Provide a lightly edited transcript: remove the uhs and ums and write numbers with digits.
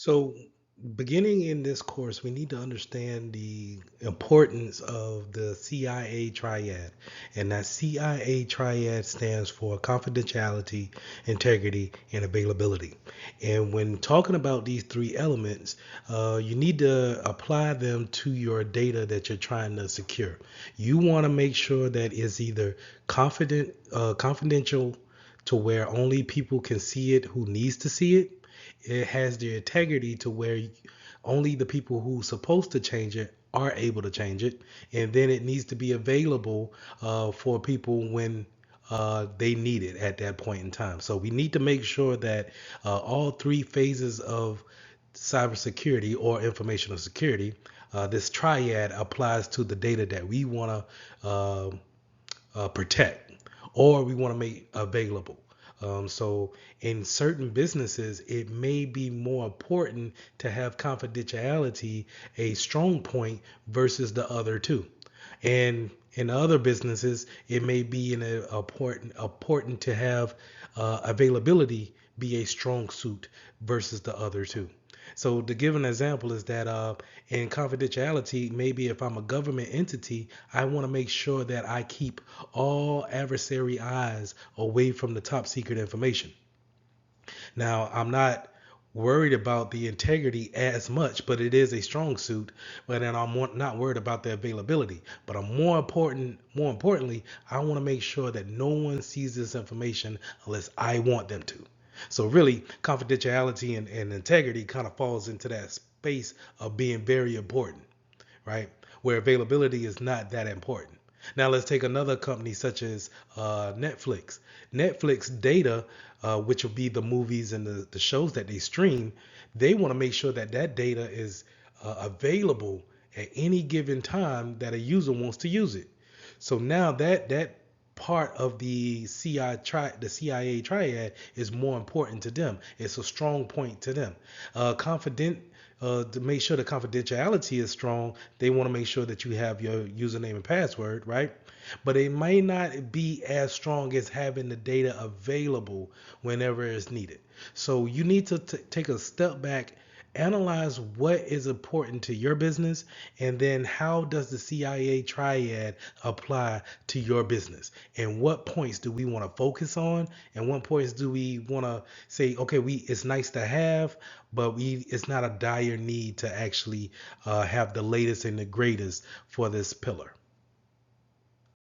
So, beginning in this course, we need to understand the importance of the CIA triad. And that CIA triad stands for confidentiality, integrity, and availability. And when talking about these three elements, you need to apply them to your data that you're trying to secure. You want to make sure that it's either confidential to where only people can see it who needs to see it. It has the integrity to where only the people who are supposed to change it are able to change it, and then it needs to be available for people when they need it at that point in time. So we need to make sure that all three phases of cybersecurity or informational security, this triad applies to the data that we want to protect or we want to make available. So in certain businesses, it may be more important to have confidentiality a strong point versus the other two. And in other businesses, it may be important to have availability be a strong suit versus the other two. So to give an example is that in confidentiality, maybe if I'm a government entity, I want to make sure that I keep all adversary eyes away from the top secret information. Now, I'm not worried about the integrity as much, but it is a strong suit. But then not worried about the availability. But more importantly, I want to make sure that no one sees this information unless I want them to. So really, confidentiality and integrity kind of falls into that space of being very important, right? Where availability is not that important. Now let's take another company such as Netflix. Netflix data, which will be the movies and the shows that they stream, they want to make sure that that data is available at any given time that a user wants to use it. So now that part of the CIA triad is more important to them. It's a strong point to them. To make sure the confidentiality is strong, they want to make sure that you have your username and password, right? But it may not be as strong as having the data available whenever it's needed. So you need to take a step back, analyze what is important to your business, and then how does the CIA triad apply to your business, and what points do we want to focus on, and what points do we want to say, okay, we it's nice to have, but we it's not a dire need to actually have the latest and the greatest for this pillar.